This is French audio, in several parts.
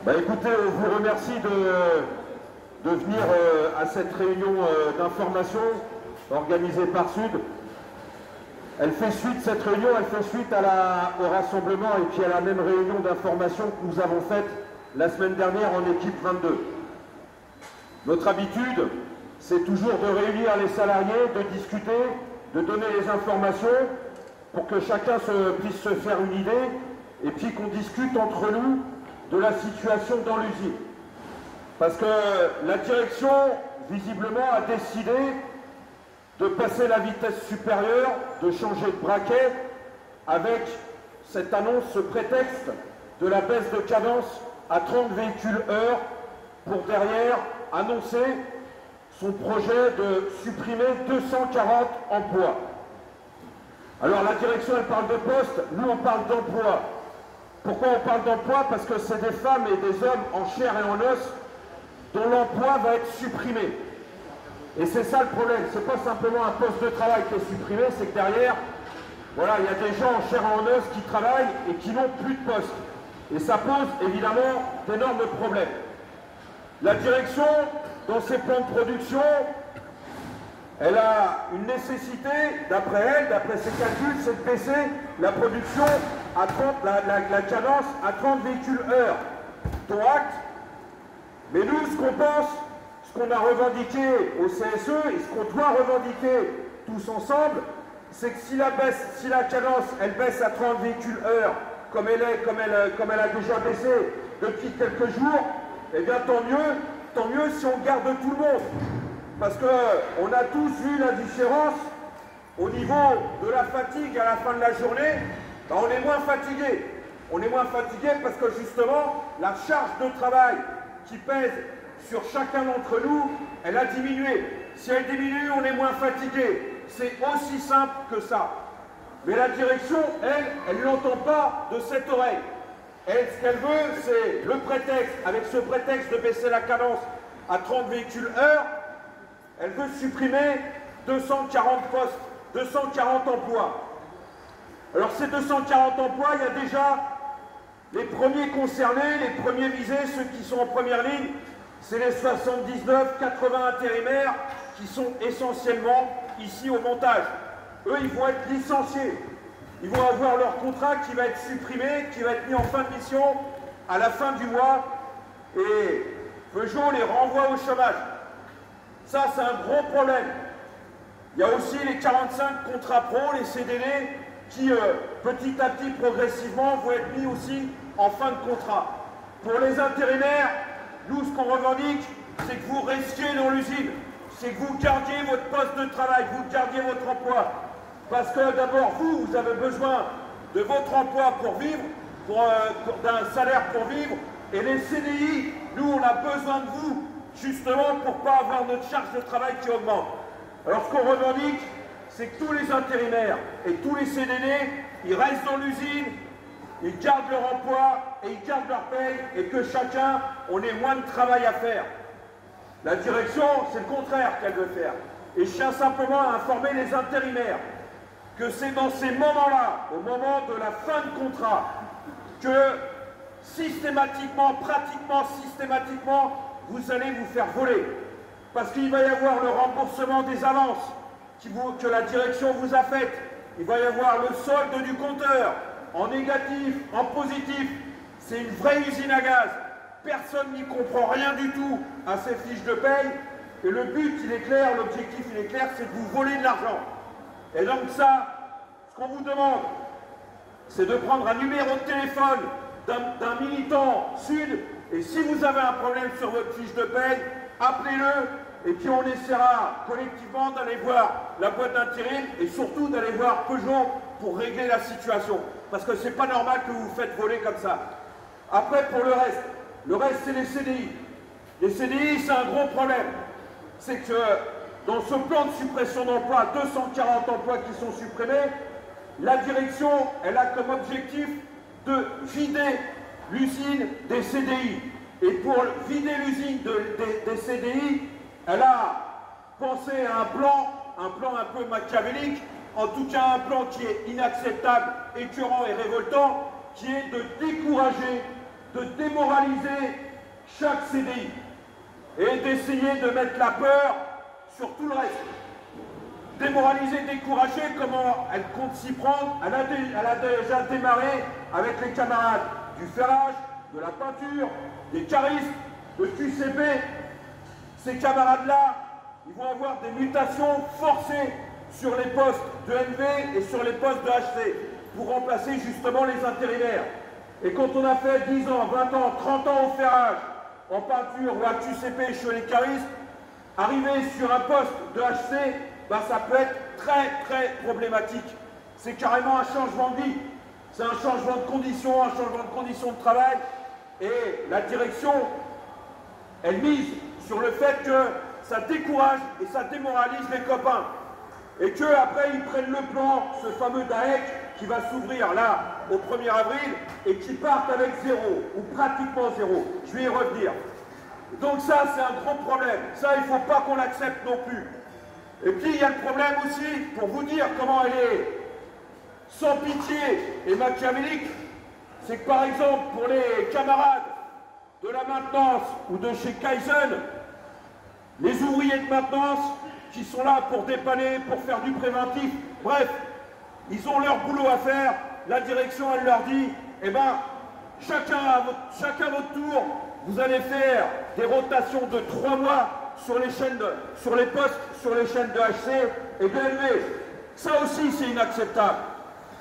Écoutez, on vous remercie de venir à cette réunion d'information organisée par Sud. Cette réunion, elle fait suite au rassemblement et puis à la même réunion d'information que nous avons faite la semaine dernière en équipe 22. Notre habitude, c'est toujours de réunir les salariés, de discuter, de donner les informations pour que chacun puisse se faire une idée et puis qu'on discute entre nous de la situation dans l'usine. Parce que la direction, visiblement, a décidé de passer la vitesse supérieure, de changer de braquet avec cette annonce, ce prétexte de la baisse de cadence à 30 véhicules heure pour derrière annoncer son projet de supprimer 240 emplois. Alors la direction, elle parle de poste, nous on parle d'emploi. Pourquoi on parle d'emploi? Parce que c'est des femmes et des hommes en chair et en os dont l'emploi va être supprimé. Et c'est ça le problème, c'est pas simplement un poste de travail qui est supprimé, c'est que derrière, voilà, il y a des gens en chair et en os qui travaillent et qui n'ont plus de poste. Et ça pose évidemment d'énormes problèmes. La direction, dans ses plans de production, elle a une nécessité, d'après elle, d'après ses calculs, c'est de baisser la production à 30, la cadence à 30 véhicules heure. Dont acte. Mais nous, ce qu'on pense, ce qu'on a revendiqué au CSE et ce qu'on doit revendiquer tous ensemble, c'est que si la cadence, elle baisse à 30 véhicules heure, comme elle a déjà baissé depuis quelques jours, eh bien tant mieux si on garde tout le monde. Parce qu'on a tous vu la différence au niveau de la fatigue à la fin de la journée. On est moins fatigué. On est moins fatigué parce que justement, la charge de travail qui pèse sur chacun d'entre nous, elle a diminué. Si elle diminue, on est moins fatigué. C'est aussi simple que ça. Mais la direction, elle ne l'entend pas de cette oreille. Elle, ce qu'elle veut, c'est le prétexte, avec ce prétexte de baisser la cadence à 30 véhicules heure, elle veut supprimer 240 postes, 240 emplois. Alors ces 240 emplois, il y a déjà les premiers concernés, les premiers visés, ceux qui sont en première ligne, c'est les 79, 80 intérimaires qui sont essentiellement ici au montage. Eux, ils vont être licenciés. Ils vont avoir leur contrat qui va être supprimé, qui va être mis en fin de mission à la fin du mois. Et Peugeot les renvoie au chômage. Ça, c'est un gros problème. Il y a aussi les 45 contrats pro, les CDD, qui petit à petit, progressivement, vont être mis aussi en fin de contrat. Pour les intérimaires, nous, ce qu'on revendique, c'est que vous restiez dans l'usine, c'est que vous gardiez votre poste de travail, vous gardiez votre emploi. Parce que d'abord, vous avez besoin de votre emploi pour vivre, d'un salaire pour vivre, et les CDI, nous, on a besoin de vous, justement, pour ne pas avoir notre charge de travail qui augmente. Alors, ce qu'on revendique, c'est que tous les intérimaires et tous les CDD, ils restent dans l'usine, ils gardent leur emploi et ils gardent leur paye, et que chacun, on ait moins de travail à faire. La direction, c'est le contraire qu'elle veut faire. Et je tiens simplement à informer les intérimaires que c'est dans ces moments-là, au moment de la fin de contrat, que systématiquement, pratiquement systématiquement, vous allez vous faire voler. Parce qu'il va y avoir le remboursement des avances que la direction vous a faites. Il va y avoir le solde du compteur, en négatif, en positif. C'est une vraie usine à gaz. Personne n'y comprend rien du tout à ces fiches de paye. Et le but, il est clair, l'objectif, il est clair, c'est de vous voler de l'argent. Et donc ça, ce qu'on vous demande, c'est de prendre un numéro de téléphone d'un militant Sud, et si vous avez un problème sur votre fiche de paye, appelez-le, et puis on essaiera collectivement d'aller voir la boîte d'intérim, et surtout d'aller voir Peugeot pour régler la situation. Parce que c'est pas normal que vous vous faites voler comme ça. Après, pour le reste c'est les CDI. Les CDI, c'est un gros problème. C'est que dans ce plan de suppression d'emplois, 240 emplois qui sont supprimés, la direction, elle a comme objectif de vider l'usine des CDI. Et pour vider l'usine des CDI, elle a pensé à un plan un peu machiavélique, en tout cas un plan qui est inacceptable, écœurant et révoltant, qui est de décourager de démoraliser chaque CDI et d'essayer de mettre la peur sur tout le reste. Démoraliser, décourager, comment elle compte s'y prendre. Elle a déjà démarré avec les camarades du ferrage, de la peinture, des caristes, de QCP. Ces camarades-là, ils vont avoir des mutations forcées sur les postes de NV et sur les postes de HC pour remplacer justement les intérimaires. Et quand on a fait 10 ans, 20 ans, 30 ans au ferrage, en peinture ou à QCP chez les caristes, arriver sur un poste de HC, ben ça peut être très problématique. C'est carrément un changement de vie. C'est un changement de conditions, un changement de conditions de travail. Et la direction, elle mise sur le fait que ça décourage et ça démoralise les copains. Et qu'après, ils prennent le plan, ce fameux DAEC, qui va s'ouvrir là, au 1er avril, et qui partent avec zéro, ou pratiquement zéro. Je vais y revenir. Donc ça, c'est un gros problème. Ça, il ne faut pas qu'on l'accepte non plus. Et puis, il y a le problème aussi, pour vous dire comment elle est sans pitié et machiavélique, c'est que par exemple, pour les camarades de la maintenance ou de chez Kaizen, les ouvriers de maintenance qui sont là pour dépanner, pour faire du préventif, bref, ils ont leur boulot à faire, la direction, elle leur dit, eh ben, chacun à votre tour, vous allez faire des rotations de 3 mois sur les chaînes sur les postes, sur les chaînes de HC et de LV. Ça aussi, c'est inacceptable.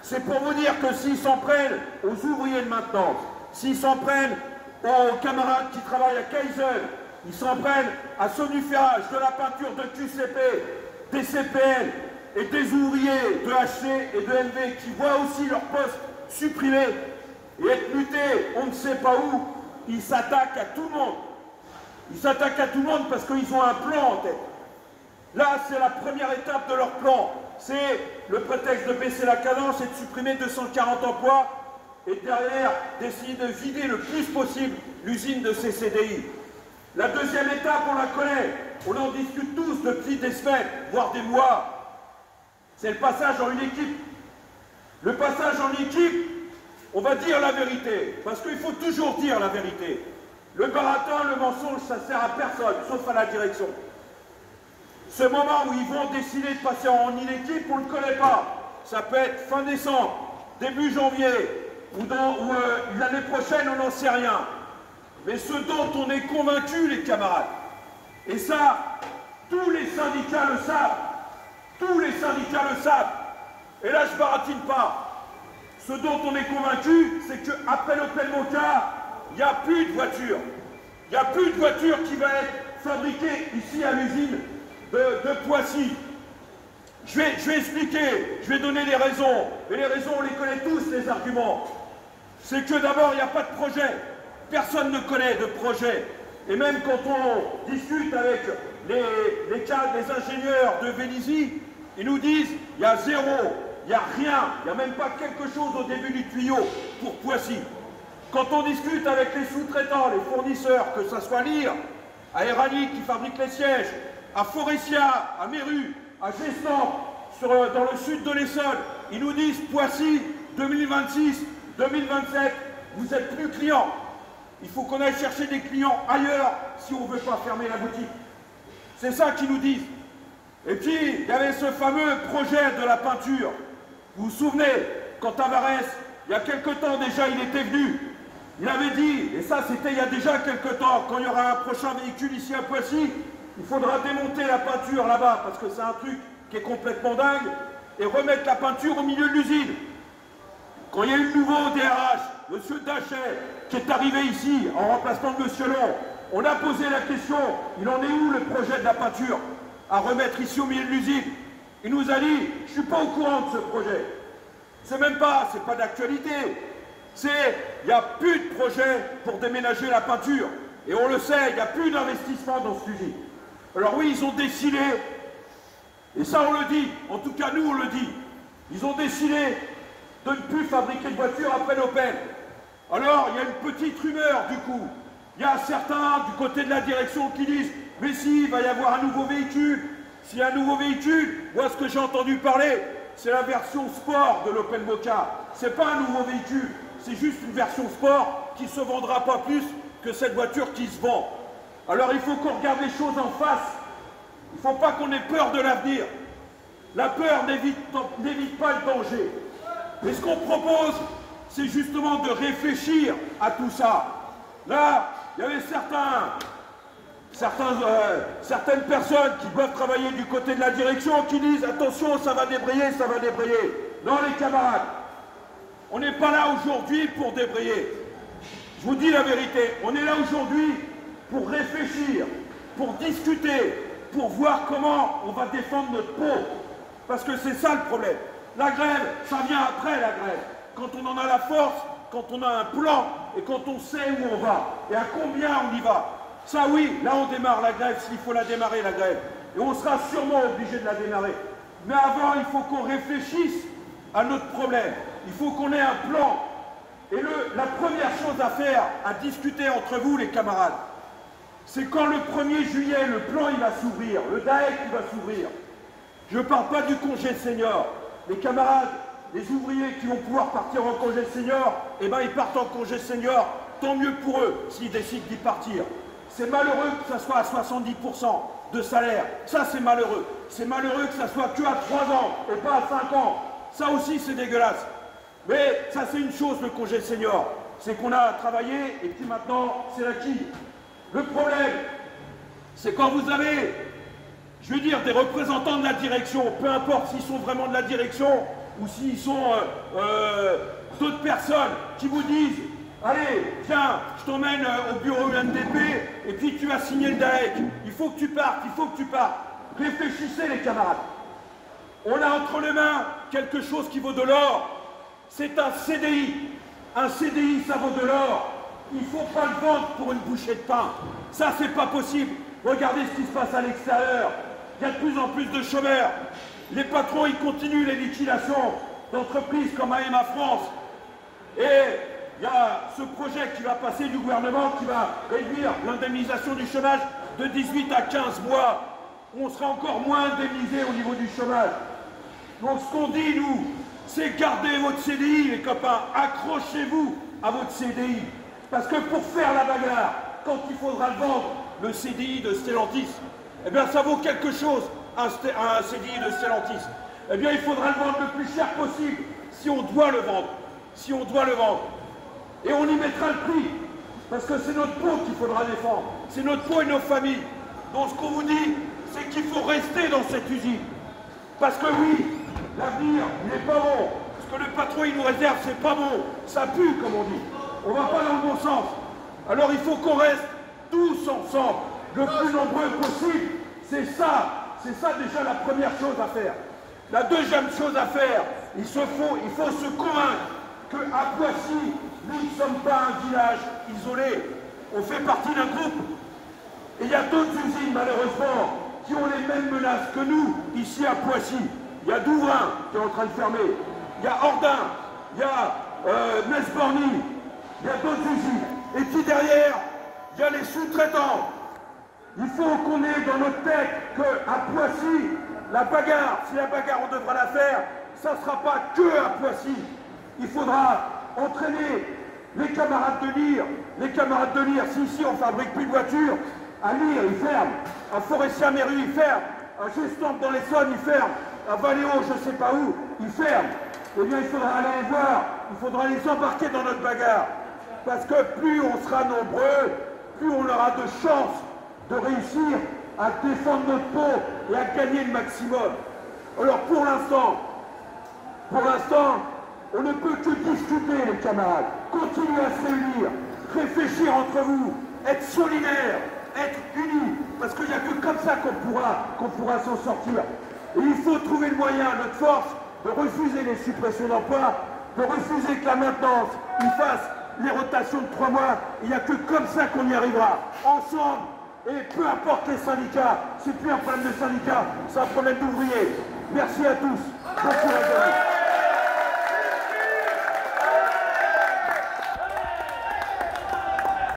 C'est pour vous dire que s'ils s'en prennent aux ouvriers de maintenance, s'ils s'en prennent aux camarades qui travaillent à Kaizen, ils s'en prennent à ceux du ferrage, de la peinture, de QCP, des CPL et des ouvriers de HC et de LV qui voient aussi leur poste supprimé et être mutés, on ne sait pas où, ils s'attaquent à tout le monde. Ils s'attaquent à tout le monde parce qu'ils ont un plan en tête. Là, c'est la première étape de leur plan. C'est le prétexte de baisser la cadence et de supprimer 240 emplois et derrière d'essayer de vider le plus possible l'usine de ces CDI. La deuxième étape, on la connaît. On en discute tous depuis des semaines, voire des mois. C'est le passage en une équipe. Le passage en équipe, on va dire la vérité, parce qu'il faut toujours dire la vérité. Le baratin, le mensonge, ça ne sert à personne, sauf à la direction. Ce moment où ils vont décider de passer en une équipe, on ne le connaît pas. Ça peut être fin décembre, début janvier, ou l'année prochaine, on n'en sait rien. Mais ce dont on est convaincu, les camarades, et ça, tous les syndicats le savent, tous les syndicats le savent, et là je baratine pas. Ce dont on est convaincu, c'est qu'après l'Opel Mokka, il n'y a plus de voiture. Il n'y a plus de voiture qui va être fabriquée ici à l'usine de Poissy. Je vais expliquer, je vais donner les raisons. Et les raisons, on les connaît tous, les arguments. C'est que d'abord, il n'y a pas de projet. Personne ne connaît de projet. Et même quand on discute avec les cadres, les ingénieurs de Vélizy, ils nous disent, il y a zéro, il n'y a rien, il n'y a même pas quelque chose au début du tuyau pour Poissy. Quand on discute avec les sous-traitants, les fournisseurs, que ce soit Lear, à Erani qui fabrique les sièges, à Forestia, à Méru, à Gestamp, dans le sud de l'Essonne, ils nous disent Poissy, 2026, 2027, vous n'êtes plus clients. Il faut qu'on aille chercher des clients ailleurs si on ne veut pas fermer la boutique. C'est ça qu'ils nous disent. Et puis, il y avait ce fameux projet de la peinture. Vous vous souvenez, quand Tavares, il y a quelque temps déjà, il était venu. Il avait dit, et ça c'était il y a déjà quelque temps, quand il y aura un prochain véhicule ici à Poissy, il faudra démonter la peinture là-bas, parce que c'est un truc qui est complètement dingue, et remettre la peinture au milieu de l'usine. Quand il y a eu le nouveau DRH, M. Dachet, qui est arrivé ici, en remplacement de M. Long, on a posé la question, il en est où le projet de la peinture à remettre ici au milieu de l'usine? Il nous a dit, je ne suis pas au courant de ce projet. C'est même pas, c'est pas d'actualité. Il n'y a plus de projet pour déménager la peinture. Et on le sait, il n'y a plus d'investissement dans cette usine. Alors oui, ils ont décidé, et ça on le dit, en tout cas nous on le dit, ils ont décidé de ne plus fabriquer de voitures après l'Opel. Alors il y a une petite rumeur du coup. Il y a certains du côté de la direction qui disent « Mais si, il va y avoir un nouveau véhicule. S'il y a un nouveau véhicule, moi ce que j'ai entendu parler, c'est la version sport de l'Opel Mokka. C'est pas un nouveau véhicule, c'est juste une version sport qui ne se vendra pas plus que cette voiture qui se vend. Alors il faut qu'on regarde les choses en face. Il ne faut pas qu'on ait peur de l'avenir. La peur n'évite pas le danger. Et ce qu'on propose, c'est justement de réfléchir à tout ça. Là, il y avait certaines personnes qui doivent travailler du côté de la direction qui disent « Attention, ça va débrayer, ça va débrayer ». Non les camarades, on n'est pas là aujourd'hui pour débrayer. Je vous dis la vérité, on est là aujourd'hui pour réfléchir, pour discuter, pour voir comment on va défendre notre peau. Parce que c'est ça le problème. La grève, ça vient après la grève. Quand on en a la force, quand on a un plan et quand on sait où on va et à combien on y va. Ça oui, là on démarre la grève s'il faut la démarrer la grève. Et on sera sûrement obligé de la démarrer. Mais avant, il faut qu'on réfléchisse à notre problème. Il faut qu'on ait un plan. Et la première chose à faire, à discuter entre vous les camarades, c'est quand le 1er juillet, le plan il va s'ouvrir, le DAEC il va s'ouvrir. Je ne parle pas du congé senior. Les camarades, les ouvriers qui vont pouvoir partir en congé senior, eh ben ils partent en congé senior, tant mieux pour eux s'ils décident d'y partir. C'est malheureux que ça soit à 70% de salaire. Ça c'est malheureux. C'est malheureux que ça soit que à 3 ans et pas à 5 ans. Ça aussi c'est dégueulasse. Mais ça c'est une chose le congé senior. C'est qu'on a travaillé et puis maintenant c'est acquis. Le problème, c'est quand vous avez, je veux dire, des représentants de la direction, peu importe s'ils sont vraiment de la direction ou s'ils sont d'autres personnes qui vous disent « Allez, tiens, je t'emmène au bureau UNDP et puis tu vas signer le DAEC. Il faut que tu partes, il faut que tu partes. » Réfléchissez les camarades. On a entre les mains quelque chose qui vaut de l'or. C'est un CDI. Un CDI, ça vaut de l'or. Il ne faut pas le vendre pour une bouchée de pain. Ça, c'est pas possible. Regardez ce qui se passe à l'extérieur. Il y a de plus en plus de chômeurs. Les patrons, ils continuent les liquidations d'entreprises comme AMA France. Et il y a ce projet qui va passer du gouvernement qui va réduire l'indemnisation du chômage de 18 à 15 mois. On sera encore moins indemnisé au niveau du chômage. Donc ce qu'on dit, nous, c'est gardez votre CDI, les copains. Accrochez-vous à votre CDI. Parce que pour faire la bagarre, quand il faudra le vendre, le CDI de Stellantis, eh bien ça vaut quelque chose, un CDI de Stellantis. Eh bien il faudra le vendre le plus cher possible, si on doit le vendre. Si on doit le vendre. Et on y mettra le prix. Parce que c'est notre peau qu'il faudra défendre. C'est notre peau et nos familles. Donc ce qu'on vous dit, c'est qu'il faut rester dans cette usine. Parce que oui, l'avenir, il n'est pas bon. Ce que le patron il nous réserve, c'est pas bon. Ça pue, comme on dit. On va pas dans le bon sens. Alors il faut qu'on reste tous ensemble, le plus nombreux possible. C'est ça déjà la première chose à faire. La deuxième chose à faire, il faut se convaincre qu'à Poissy, nous ne sommes pas un village isolé. On fait partie d'un groupe. Et il y a d'autres usines, malheureusement, qui ont les mêmes menaces que nous, ici à Poissy. Il y a Douvrin qui est en train de fermer. Il y a Ordin, il y a Metz-Borny, il y a d'autres usines. Et puis derrière, il y a les sous-traitants. Il faut qu'on ait dans notre tête qu'à Poissy, la bagarre, si la bagarre on devra la faire, ça ne sera pas que à Poissy. Il faudra entraîner les camarades de Lire. Les camarades de Lire, si ici on ne fabrique plus de voitures, à Lire, ils ferment. À Forestier-Méru, ils ferment. À Gestampe dans l'Essonne, ils ferment. À Valéo, je ne sais pas où, ils ferment. Eh bien, il faudra aller les voir. Il faudra les embarquer dans notre bagarre. Parce que plus on sera nombreux, plus on aura de chances de réussir à défendre notre peau et à gagner le maximum. Alors pour l'instant, on ne peut que discuter, les camarades, continuer à se réunir, réfléchir entre vous, être solidaires, être unis, parce qu'il n'y a que comme ça qu'on pourra s'en sortir. Et il faut trouver le moyen, notre force, de refuser les suppressions d'emplois, de refuser que la maintenance y fasse les rotations de 3 mois. Il n'y a que comme ça qu'on y arrivera, ensemble. Et peu importe les syndicats, c'est plus un problème de syndicats, c'est un problème d'ouvriers. Merci à tous. Bon courage à vous.